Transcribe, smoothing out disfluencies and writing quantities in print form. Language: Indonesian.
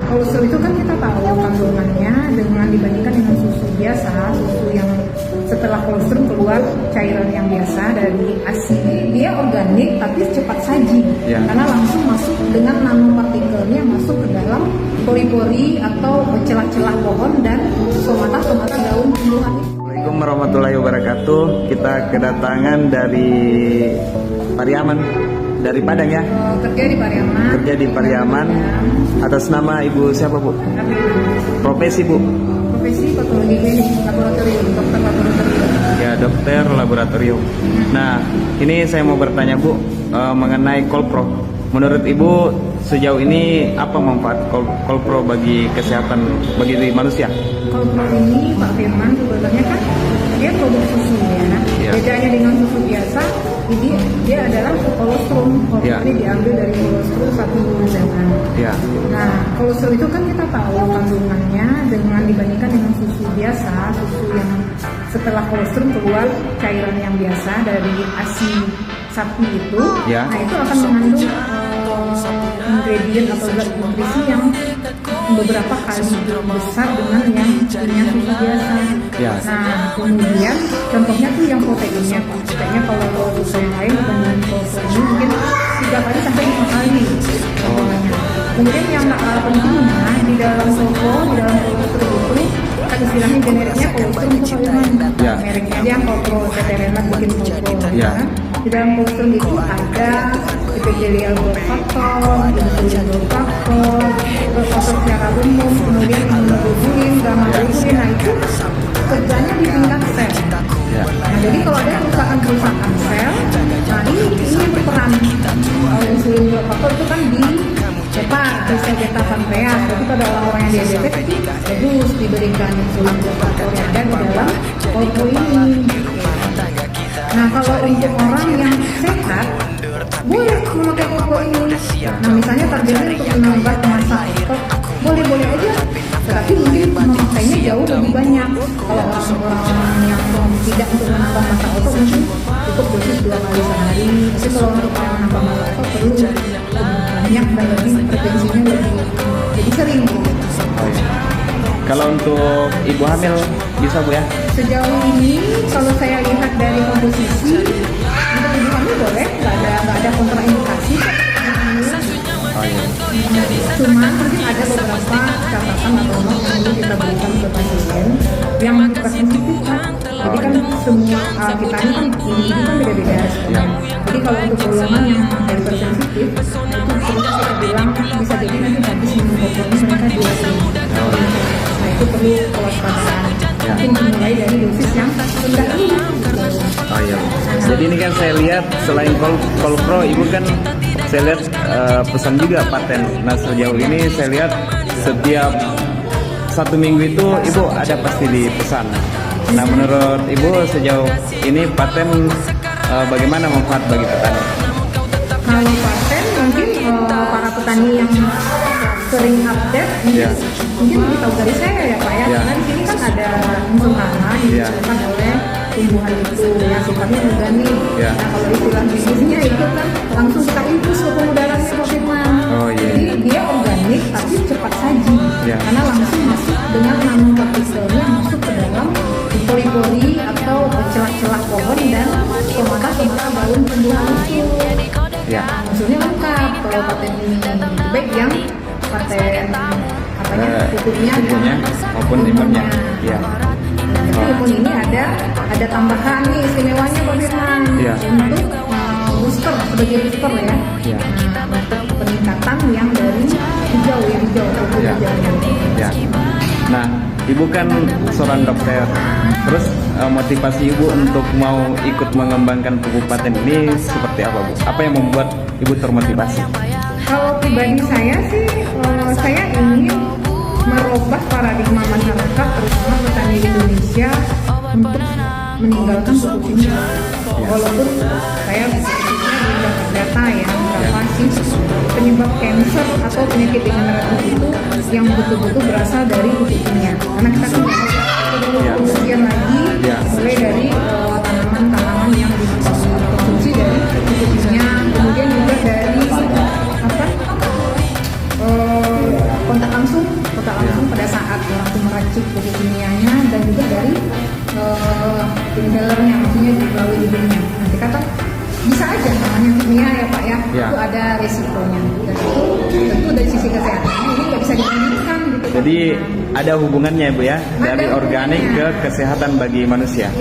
Kolostrum itu kan kita tahu kandungannya dengan dibandingkan dengan susu biasa, susu yang setelah kolostrum keluar cairan yang biasa dari ASI, dia organik tapi cepat saji karena langsung masuk dengan nanopartikelnya masuk ke dalam pori-pori atau celah-celah pohon dan somata-somata daun tumbuhan. Assalamualaikum warahmatullahi wabarakatuh. Kita kedatangan dari Pariaman, dari Padang ya? Kerja di Pariaman. Kerja di Pariaman. Atas nama Ibu siapa Bu? Profesi Bu? Profesi patologi klinik, laboratorium, dokter laboratorium. Ya, dokter laboratorium. Nah, ini saya mau bertanya Bu mengenai Kolpro. Menurut Ibu sejauh ini apa manfaat Kolpro bagi kesehatan bagi manusia? Kolpro ini Pak Firman sebenarnya kan dia produk susu ya. Bedanya dengan susu biasa, jadi dia adalah kolostrum. Kolostrum ini diambil dari kolostrum sapi jantan. Nah, kolostrum itu kan kita tahu kandungannya dengan dibandingkan dengan susu biasa, susu yang setelah kolostrum keluar cairan yang biasa dari ASI sapi itu, nah itu akan mengandung ingredient atau zat nutrisi yang beberapa kali besar dengan yang punya susu biasa. Nah, kemudian contohnya tuh yang proteinnya. Proteinnya kalau susu yang lain dengan kolostrum ini mungkin 3 kali sampai 5 kali. Kemudian yang tak kalah pentingnya di dalam kolostrum itu kan istilahnya generiknya kolostrum itu mereknya dia kolostrum teterenat bikin kolostrum. Di dalam kolostrum itu ada epithelial growth factor, insulin growth factor, faktor secara umum, kemudian immunoglobulin, gamma globulin. Nah itu kerjanya di tingkat sel. Nah jadi kalau ada kerusakan sel, nah ini berperan. Kalau insulin growth factor itu kan di sel beta pankreas. Jadi pada orang-orang yang diabetes itu bagus diberikan insulin growth factor yang ada di dalam kolostrum ini. Nah kalau untuk orang yang sehat boleh memakai kolostrum ini. Nah misalnya targetnya untuk menambah massa otot, boleh-boleh aja. Tetapi mungkin memakainya jauh lebih banyak. Kalau orang-orang yang tidak untuk menambah massa otot mungkin cukup dosis 2 kali sehari. Tapi kalau untuk menambah massa otot perlu banyak dan lebih frekuensinya lebih jadi sering. Kalau untuk ibu hamil bisa Bu ya? Sejauh ini kalau saya lihat dari komposisi untuk ibu hamil boleh, nggak ada kontraindikasi. Cuma mungkin ada beberapa catatan atau not yang perlu kita berikan ke pasien yang kita sensitif kan. Jadi kan semua kita ini kan beda-beda. Jadi kalau untuk golongan yang hypersensitif itu kita bilang bisa jadi nanti habis minum obat mereka 2 minggu. Nah itu perlu kewaspadaan. Mungkin dimulai dari dosis yang rendah dulu. Jadi ini kan saya lihat selain Kolpro, Ibu kan saya lihat pesan juga paten. Nah sejauh ini saya lihat setiap 1 minggu itu Ibu ada pasti dipesan. Nah menurut Ibu sejauh ini paten bagaimana manfaat bagi petani? Kalau paten mungkin para petani yang sering update mungkin lebih tahu dari saya ya Pak ya. Karena di sini kan ada unsur hara dihasilkan oleh tumbuhan itu yang sifatnya organik. Nah kalau istilah bisnisnya itu kan langsung kita infus ke pemudarannya Pak Firman. Jadi dia organik tapi cepat saji karena langsung masuk dengan nanopartikelnya masuk ke dalam pori-pori atau celah-celah pohon dan somata-somata daun tumbuhan itu. Maksudnya lengkap kalau paten ini baik yang paten pupuknya maupun limbahnya. Tapi limbah ini ada tambahan nih istimewanya Pak Firman untuk booster sebagai booster ya. Untuk peningkatan yang dari hijau. Nah, Ibu kan seorang dokter. Terus motivasi Ibu untuk mau ikut mengembangkan pupuk paten ini seperti apa Bu? Apa yang membuat Ibu termotivasi? Kalau pribadi saya sih, saya ingin merubah paradigma masyarakat, terutama petani Indonesia untuk meninggalkan pupuk kimia. Walaupun saya belum dapat data ya, berapa sih penyebab kanker atau penyakit degeneratif itu yang betul-betul berasal dari pupuk kimia. Karena kita kan kemudian lagi mulai dari tanaman-tanaman yang dikonsumsi dari pupuk kimia, kemudian juga dari kontak langsung racik dari kimianya dan juga dari inhalernya, maksudnya melalui hidungnya. Nanti kata bisa aja namanya kimia ya Pak ya, itu ada resikonya. Dan itu tentu dari sisi kesehatan ini nggak bisa dibandingkan gitu. Jadi ada hubungannya Bu ya, dari organik ke kesehatan bagi manusia.